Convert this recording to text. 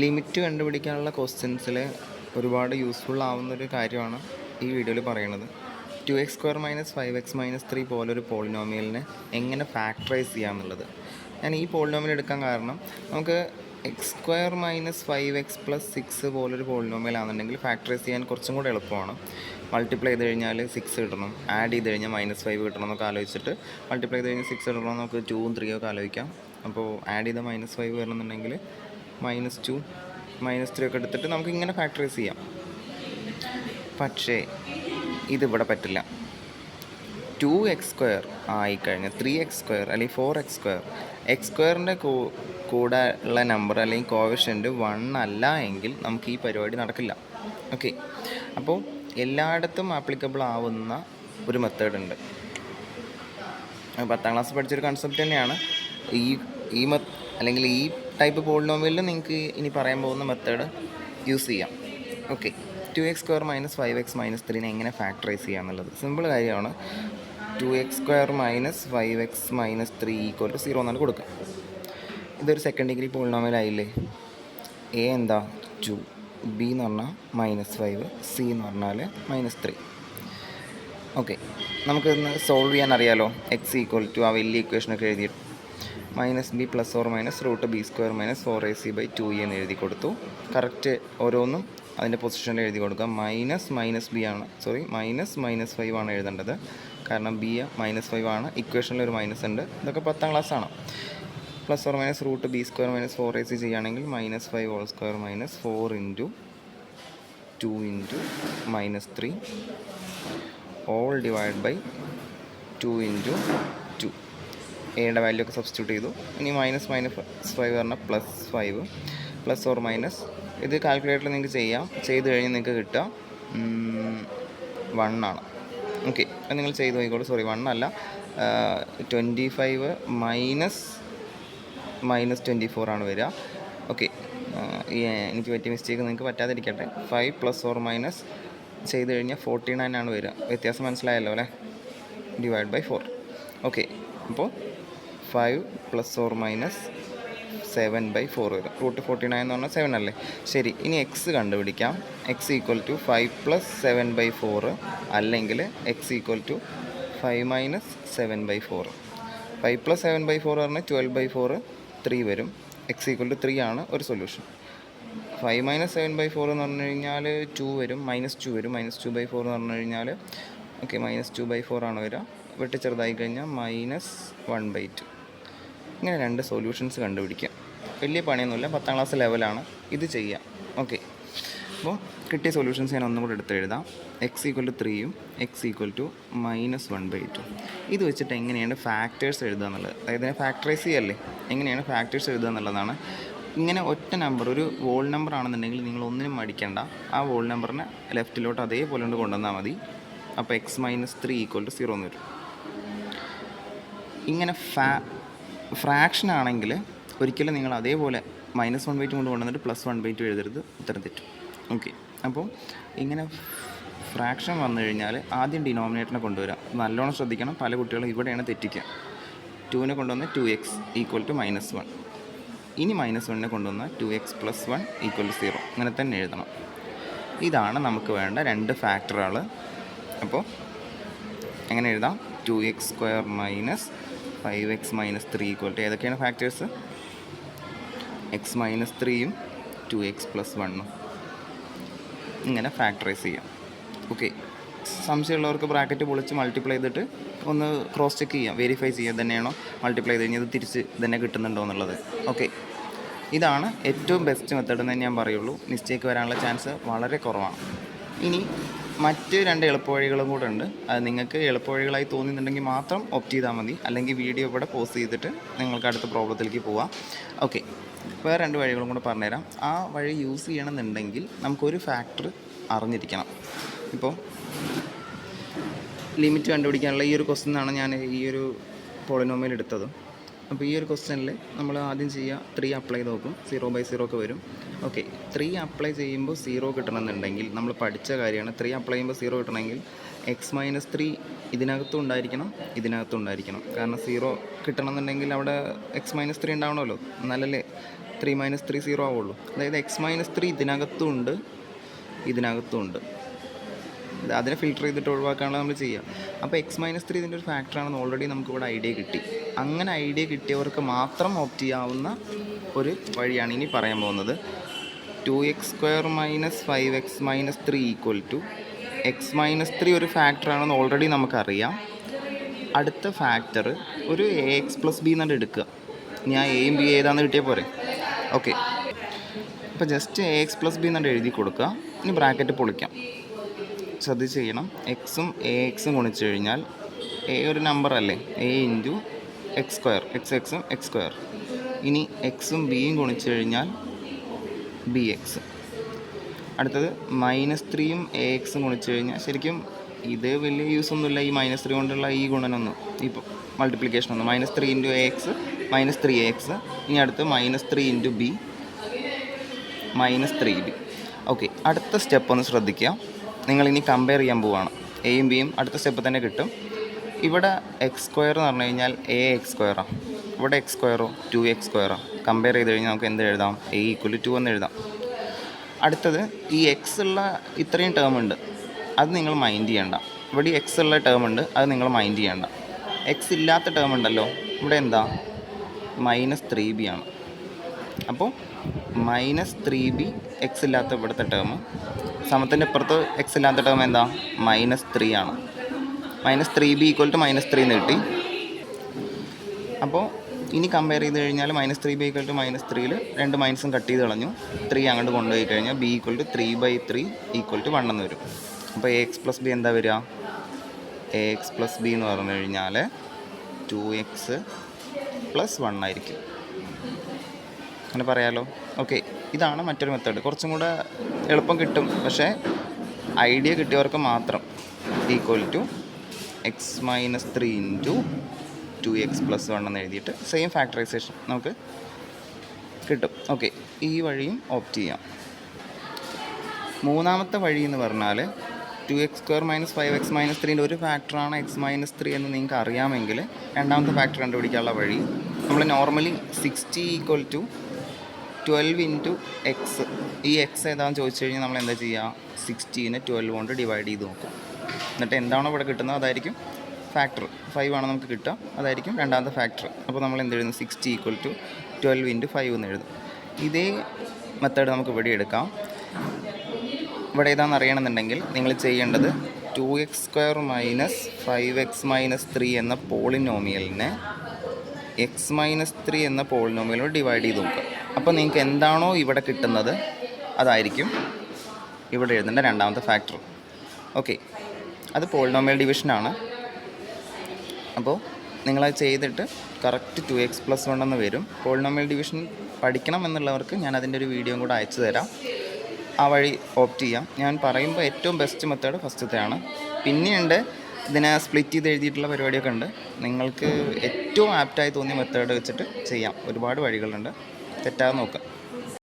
Limit കണ്ടുപിടിക്കാനുള്ള ക്വസ്റ്റ്യൻസിൽ ഒരുപാട് useful ആവുന്നൊരു കാര്യമാണ് ഈ വീഡിയോയിൽ പറയുന്നത്. 2x² - 5x - 3 പോലൊരു പോളിനോമിയലിനെ എങ്ങനെ ഫാക്ടറൈസ് ചെയ്യാമെന്നുള്ളത്. ഞാൻ ഈ പോളിനോമിയൽ എടുക്കാൻ കാരണം നമുക്ക് x² - 5x + 6 പോലൊരു പോളിനോമിയൽ ആണെന്നുണ്ടെങ്കിൽ ഫാക്ടറൈസ് ചെയ്യാൻ കുറച്ചും കൂടെ എളുപ്പമാണ്. മൾട്ടിപ്ലൈ ചെയ്ത് കഴിഞ്ഞാൽ 6 കിട്ടണം, ആഡ് ചെയ്ത് കഴിഞ്ഞാൽ -5 കിട്ടണം എന്നൊക്കെ ആലോചിച്ചിട്ട് മൾട്ടിപ്ലൈ ചെയ്ത് കഴിഞ്ഞാൽ 6 കിട്ടണം നമുക്ക് 2ഉം 3ഉം ഒക്കെ ആലോചിക്കാം. അപ്പോൾ ആഡ് ചെയ്ത -5 വരണമെന്നുണ്ടെങ്കിൽ -2 -3 ഒക്കെ എടുത്തിട്ട് നമുക്ക് ഇങ്ങനെ ഫാക്ടറൈസ് ചെയ്യാം. പക്ഷേ ഇതിവിടെ പറ്റില്ല. 2x² ആയിക്കഴിഞ്ഞാൽ 3x² അല്ലെങ്കിൽ 4x², x²ൻ്റെ കൂടെ ഉള്ള നമ്പർ അല്ലെങ്കിൽ കോഎഫിഷ്യൻറ്റ് 1 അല്ല എങ്കിൽ നമുക്ക് ഈ പരിപാടി നടക്കില്ല. ഓക്കെ, അപ്പോൾ എല്ലായിടത്തും ആപ്ലിക്കബിൾ ആവുന്ന ഒരു മെത്തേഡ് ഉണ്ട്. 10ാം ക്ലാസ് പഠിച്ചൊരു കൺസെപ്റ്റ് തന്നെയാണ് അല്ലെങ്കിൽ ഈ ടൈപ്പ് പോളിനോമിയലിൽ നിങ്ങൾക്ക് ഇനി പറയാൻ പോകുന്ന മെത്തേഡ് യൂസ് ചെയ്യാം. ഓക്കെ, 2x² - 5x - 3 എങ്ങനെ ഫാക്ടറൈസ് ചെയ്യുക എന്നുള്ളത് സിമ്പിൾ കാര്യമാണ്. 2x² - 5x - 3 = 0 എന്നാണ് കൊടുക്കുക. ഇതൊരു സെക്കൻഡ് ഡിഗ്രി പോളിനോമിയൽ ആയില്ലേ. എ എന്താ 2, ബി എന്ന് പറഞ്ഞാൽ -5, സി എന്ന് പറഞ്ഞാൽ -3. ഓക്കെ, നമുക്കിന്ന് സോൾവ് ചെയ്യാൻ അറിയാലോ. x = ആ വലിയ ഇക്വേഷനൊക്കെ എഴുതിയിട്ട് -b ± √b² - 4ac/2e എന്ന് എഴുതി കൊടുത്തു. കറക്റ്റ് ഓരോന്നും അതിൻ്റെ പൊസിഷനിൽ എഴുതി കൊടുക്കുക. -5 ആണ് എഴുതേണ്ടത്, കാരണം ബി -5 ആണ്. ഇക്വേഷനിൽ ഒരു മൈനസ് ഉണ്ട്. ഇതൊക്കെ 10ാം ക്ലാസ്സാണ്. ± √b² - 4ac ചെയ്യുകയാണെങ്കിൽ -5² - 4 × 2 × -3 all divided by 2 × 2. എയുടെ വാല്യൂ ഒക്കെ സബ്സ്റ്റിറ്റ്യൂട്ട് ചെയ്തു. ഇനി -5 പറഞ്ഞാൽ +5 ± ഇത് കാൽക്കുലേറ്ററിൽ നിങ്ങൾക്ക് ചെയ്യാം. ചെയ്ത് കഴിഞ്ഞ് നിങ്ങൾക്ക് കിട്ടുക 1 ആണ്. ഓക്കെ, അത് നിങ്ങൾ ചെയ്ത് നോക്കിക്കോളൂ. 1 അല്ല, 25 - -24 ആണ് വരിക. ഓക്കെ, എനിക്ക് പറ്റിയ മിസ്റ്റേക്ക് നിങ്ങൾക്ക് പറ്റാതിരിക്കട്ടെ. 5 ± ചെയ്ത് കഴിഞ്ഞാൽ 49 ആണ് വരിക. വ്യത്യാസം മനസ്സിലായല്ലോ അല്ലേ? /4. ഓക്കെ, അപ്പോൾ 5 ± 7/4 വരും. √49 എന്ന് പറഞ്ഞാൽ 7 അല്ലേ? ശരി, ഇനി x കണ്ടുപിടിക്കാം. x = 5 + 7/4 അല്ലെങ്കിൽ x = 5 - 7/4. 5 + 7/4 പറഞ്ഞാൽ 12/4, 3 വരും. x = 3 ആണ് ഒരു സൊല്യൂഷൻ. 5 - 7/4 എന്ന് പറഞ്ഞു കഴിഞ്ഞാൽ 2 വരും, -2 വരും. -2/4 എന്ന് പറഞ്ഞു കഴിഞ്ഞാൽ ഓക്കെ -2/4 ആണ് വരിക. വെട്ടി ചെറുതായി കഴിഞ്ഞാൽ -1/2. ഇങ്ങനെ 2 സൊല്യൂഷൻസ് കണ്ടുപിടിക്കുക. വലിയ പണിയൊന്നുമില്ല, 10ാം ക്ലാസ് ലെവലാണ്. ഇത് ചെയ്യാം. ഓക്കെ, അപ്പോൾ കിട്ടിയ സൊല്യൂഷൻസ് ഞാൻ ഒന്നും കൂടെ എടുത്ത് എഴുതാം. x = 3ഉം x = -1/2. ഇത് വെച്ചിട്ട് എങ്ങനെയാണ് ഫാക്ടേഴ്സ് എഴുതുക എന്നുള്ളത്, അതായത് ഫാക്ടറൈസ് ചെയ്യല്ലേ, എങ്ങനെയാണ് ഫാക്ടേഴ്സ് എഴുതുക എന്നുള്ളതാണ്. ഇങ്ങനെ ഒറ്റ നമ്പർ, ഒരു വോൾ നമ്പർ ആണെന്നുണ്ടെങ്കിൽ നിങ്ങൾ ഒന്നിനും മടിക്കണ്ട. ആ വോൾ നമ്പറിനെ ലെഫ്റ്റിലോട്ട് അതേപോലെ കൊണ്ട് കൊണ്ടുവന്നാൽ മതി. അപ്പോൾ x - 3 = 0 എന്ന് വരും. ഇങ്ങനെ ഫ്രാക്ഷൻ ആണെങ്കിൽ ഒരിക്കലും നിങ്ങൾ അതേപോലെ -1/2 കൊണ്ട് കൊണ്ടുവന്നിട്ട് +1/2 എഴുതരുത്, ഉത്തരം തെറ്റും. ഓക്കെ, അപ്പോൾ ഇങ്ങനെ ഫ്രാക്ഷൻ വന്നു കഴിഞ്ഞാൽ ആദ്യം ഡിനോമിനേറ്ററിനെ കൊണ്ടുവരാം. നല്ലോണം ശ്രദ്ധിക്കണം, പല കുട്ടികളും ഇവിടെയാണ് തെറ്റിക്കുക. 2നെ കൊണ്ടുവന്ന് 2x = -1. ഇനി -1നെ കൊണ്ടുവന്നാൽ 2x + 1 = 0. അങ്ങനെ തന്നെ എഴുതണം. ഇതാണ് നമുക്ക് വേണ്ട 2 ഫാക്ടറുകൾ. അപ്പോൾ എങ്ങനെ എഴുതാം? 2x² - 5x - 3 ഏതൊക്കെയാണ് ഫാക്ടേഴ്സ്? x - 3ഉം 2x + 1ഉം. ഇങ്ങനെ ഫാക്ടറൈസ് ചെയ്യാം. ഓക്കെ, സംശയമുള്ളവർക്ക് ബ്രാക്കറ്റ് പൊളിച്ച് മൾട്ടിപ്ലൈ ചെയ്തിട്ട് ഒന്ന് ക്രോസ് ചെക്ക് ചെയ്യാം, വെരിഫൈ ചെയ്യാം തന്നെയാണോ മൾട്ടിപ്ലൈ ചെയ്ത് കഴിഞ്ഞാൽ തിരിച്ച് തന്നെ കിട്ടുന്നുണ്ടോ എന്നുള്ളത്. ഓക്കെ, ഇതാണ് ഏറ്റവും ബെസ്റ്റ് മെത്തേഡ് എന്ന് ഞാൻ പറയുള്ളൂ. മിസ്റ്റേക്ക് വരാനുള്ള ചാൻസ് വളരെ കുറവാണ്. ഇനി മറ്റ് 2 എളുപ്പവഴികളും കൂടെ ഉണ്ട്. അത് നിങ്ങൾക്ക് എളുപ്പവഴികളായി തോന്നുന്നുണ്ടെങ്കിൽ മാത്രം ഓപ്റ്റ് ചെയ്താൽ മതി. അല്ലെങ്കിൽ വീഡിയോ ഇവിടെ പോസ്റ്റ് ചെയ്തിട്ട് നിങ്ങൾക്ക് അടുത്ത പ്രോബ്ലത്തിലേക്ക് പോവാം. ഓക്കെ, വേറെ 2 വഴികളും കൂടെ പറഞ്ഞുതരാം. ആ വഴി യൂസ് ചെയ്യണമെന്നുണ്ടെങ്കിൽ നമുക്കൊരു ഫാക്ടർ അറിഞ്ഞിരിക്കണം. ഇപ്പോൾ ലിമിറ്റ് കണ്ടുപിടിക്കാനുള്ള ഈ ഒരു ക്വസ്റ്റ്യനാണ് ഞാൻ ഈ ഒരു പോളിനോമിയൽ എടുത്തത്. അപ്പോൾ ഈ ഒരു ക്വസ്റ്റ്യനിൽ നമ്മൾ ആദ്യം ചെയ്യുക 3 അപ്ലൈ ചെയ്ത് നോക്കും. 0/0 ഒക്കെ വരും. ഓക്കെ, 3 അപ്ലൈ ചെയ്യുമ്പോൾ 0 കിട്ടണമെന്നുണ്ടെങ്കിൽ നമ്മൾ പഠിച്ച കാര്യമാണ്. 3 അപ്ലൈ ചെയ്യുമ്പോൾ 0 കിട്ടണമെങ്കിൽ x - 3 ഇതിനകത്തും ഉണ്ടായിരിക്കണം, ഇതിനകത്തും ഉണ്ടായിരിക്കണം. കാരണം 0 കിട്ടണമെന്നുണ്ടെങ്കിൽ അവിടെ x - 3 ഉണ്ടാവണമല്ലോ, എന്നാലല്ലേ 3 മൈനസ് 3 0 ആവുള്ളൂ. അതായത് എക്സ് മൈനസ് 3 ഇതിനകത്തും ഉണ്ട്, ഇതിനകത്തും ഉണ്ട്. അതിനെ ഫിൽട്ടർ ചെയ്തിട്ട് ഒഴിവാക്കാനുള്ള നമ്മൾ ചെയ്യുക. അപ്പോൾ എക്സ് മൈനസ് 3 ഇതിൻ്റെ ഒരു ഫാക്ടറാണെന്ന് ഓൾറെഡി നമുക്കിവിടെ ഐഡിയ കിട്ടി. അങ്ങനെ ഐഡിയ കിട്ടിയവർക്ക് മാത്രം ഓപ്റ്റ് ചെയ്യാവുന്ന ഒരു വഴിയാണ് ഇനി പറയാൻ പോകുന്നത്. 2x² minus 5x minus 3 equal to x minus 3 ഒരു ഫാക്ടറാണെന്ന് ഓൾറെഡി നമുക്കറിയാം. അടുത്ത ഫാക്ടർ ഒരു ax പ്ലസ് ബി എന്നിട്ട് എടുക്കുക. ഞാൻ എയും ബി ഏതാണെന്ന് കിട്ടിയാൽ പോരെ. ഓക്കെ, അപ്പോൾ ജസ്റ്റ് ax പ്ലസ് ബി എന്നിട്ട് എഴുതി കൊടുക്കുക. ഇനി ബ്രാക്കറ്റ് പൊളിക്കാം. ശ്രദ്ധിച്ച് ചെയ്യണം. എക്സും എക്സും ഗുണിച്ച് കഴിഞ്ഞാൽ എ ഒരു നമ്പർ അല്ലേ, എ ഇൻറ്റു എക്സ് സ്ക്വയർ, എക്സും എക്സ് സ്ക്വയർ. ഇനി എക്സും ബിയും ഗുണിച്ച് കഴിഞ്ഞാൽ ബി എക്സ്. അടുത്തത് -3യും എക്സും ഗുണിച്ച് കഴിഞ്ഞാൽ, ശരിക്കും ഇത് വലിയ യൂസ് ഒന്നുമില്ല ഈ -3 കൊണ്ടുള്ള ഈ ഗുണനൊന്നും, ഇപ്പോൾ മൾട്ടിപ്ലിക്കേഷൻ ഒന്നും. -3 ഇൻറ്റു എക്സ് -3ax. ഇനി അടുത്ത് -3 ഇൻറ്റു ബി -3b. ഓക്കെ, അടുത്ത സ്റ്റെപ്പ് ഒന്ന് ശ്രദ്ധിക്കുക. നിങ്ങളിനി കമ്പയർ ചെയ്യാൻ പോവുകയാണ്. എയും ബിയും അടുത്ത സ്റ്റെപ്പ് തന്നെ കിട്ടും. ഇവിടെ x² എന്ന് പറഞ്ഞു കഴിഞ്ഞാൽ ax². ഇവിടെ x² 2x². കമ്പയർ ചെയ്ത് കഴിഞ്ഞാൽ നമുക്ക് എന്ത് എഴുതാം? a = 2 എന്ന് എഴുതാം. അടുത്തത് ഈ എക്സ് ഉള്ള ഇത്രയും ടേം ഉണ്ട്, അത് നിങ്ങൾ മൈൻഡ് ചെയ്യണ്ട. ഇവിടെ എക്സ് ഉള്ള ടേം ഉണ്ട്, അത് നിങ്ങൾ മൈൻഡ് ചെയ്യണ്ട. എക്സ് ഇല്ലാത്ത ടേം ഉണ്ടല്ലോ, ഇവിടെ എന്താ? -3b ആണ്. അപ്പോൾ -3b എക്സ് ഇല്ലാത്ത ഇവിടുത്തെ ടേം. സമത്തിൻ്റെ അപ്പുറത്ത് എക്സ് ഇല്ലാത്ത ടേം എന്താ? -3 ആണ്. -3b = -3 എന്ന് കിട്ടി. അപ്പോൾ ഇനി കമ്പയർ ചെയ്ത് കഴിഞ്ഞാൽ -3b = -3ൽ രണ്ട് മൈനസും കട്ട് ചെയ്ത് കളഞ്ഞു. 3 അങ്ങോട്ട് കൊണ്ടുപോയി കഴിഞ്ഞാൽ b = 3/3 = 1 എന്ന് വരും. അപ്പോൾ ax പ്ലസ് ബി എന്താ വരിക? ax പ്ലസ് ബി എന്ന് പറഞ്ഞു കഴിഞ്ഞാൽ 2x + 1 ആയിരിക്കും. അങ്ങനെ പറയാലോ. ഓക്കെ, ഇതാണ് മറ്റൊരു മെത്തേഡ്. കുറച്ചും കൂടെ എളുപ്പം കിട്ടും, പക്ഷേ ഐഡിയ കിട്ടിയവർക്ക് മാത്രം. = x - 3 ഇൻറ്റു 2x + 1 എന്ന് എഴുതിയിട്ട് സെയിം ഫാക്ടറൈസേഷൻ നമുക്ക് കിട്ടും. ഓക്കെ, ഈ വഴിയും ഓപ്റ്റ് ചെയ്യാം. മൂന്നാമത്തെ വഴി എന്ന് പറഞ്ഞാൽ 2x² - 5x - 3ൻ്റെ ഒരു ഫാക്ടറാണ് x - 3 എന്ന് നിങ്ങൾക്ക് അറിയാമെങ്കിൽ രണ്ടാമത്തെ ഫാക്ടർ കണ്ടുപിടിക്കാനുള്ള വഴി, നമ്മൾ നോർമലി 60 = 12 ഇൻറ്റു എക്സ്. ഈ എക്സ് ഏതാണെന്ന് ചോദിച്ചു കഴിഞ്ഞാൽ നമ്മൾ എന്താ ചെയ്യുക? 60നെ 12 കൊണ്ട് ഡിവൈഡ് ചെയ്ത് നോക്കും. എന്നിട്ട് എന്താണോ ഇവിടെ കിട്ടുന്നത് അതായിരിക്കും ഫാക്ടർ. 5 ആണ് നമുക്ക് കിട്ടുക, അതായിരിക്കും രണ്ടാമത്തെ ഫാക്ടർ. അപ്പോൾ നമ്മൾ എന്ത് എഴുതും? 60 = 12 ഇൻറ്റു 5 എന്ന് എഴുതും. ഇതേ മെത്തേഡ് നമുക്ക് ഇവിടെ എടുക്കാം. ഇവിടെ ഏതാണെന്ന് അറിയണമെന്നുണ്ടെങ്കിൽ നിങ്ങൾ ചെയ്യേണ്ടത് 2x² - 5x - 3 എന്ന പോളിനോമിയലിനെ x - 3 എന്ന പോളിനോമിയലോട് ഡിവൈഡ് ചെയ്ത് നോക്കുക. അപ്പോൾ നിങ്ങൾക്ക് എന്താണോ ഇവിടെ കിട്ടുന്നത് അതായിരിക്കും ഇവിടെ എഴുതേണ്ട രണ്ടാമത്തെ ഫാക്ടർ. ഓക്കെ, അത് പോളിനോമിയൽ ഡിവിഷനാണ്. അപ്പോൾ നിങ്ങളത് ചെയ്തിട്ട് കറക്റ്റ് 2x + 1 എന്ന് വരും. പോളിനോമിയൽ ഡിവിഷൻ പഠിക്കണം എന്നുള്ളവർക്ക് ഞാൻ അതിൻ്റെ ഒരു വീഡിയോ കൂടെ അയച്ചു തരാം. ആ വഴി ഓപ്റ്റ് ചെയ്യാം. ഞാൻ പറയുമ്പോൾ ഏറ്റവും ബെസ്റ്റ് മെത്തേഡ് ഫസ്റ്റത്തെയാണ്. പിന്നെയുണ്ട് ഇതിനെ സ്പ്ലിറ്റ് ചെയ്ത് എഴുതിയിട്ടുള്ള പരിപാടിയൊക്കെ ഉണ്ട്. നിങ്ങൾക്ക് ഏറ്റവും ആപ്റ്റായി തോന്നിയ മെത്തേഡ് വെച്ചിട്ട് ചെയ്യാം. ഒരുപാട് വഴികളുണ്ട്, തെറ്റാതെ നോക്കുക.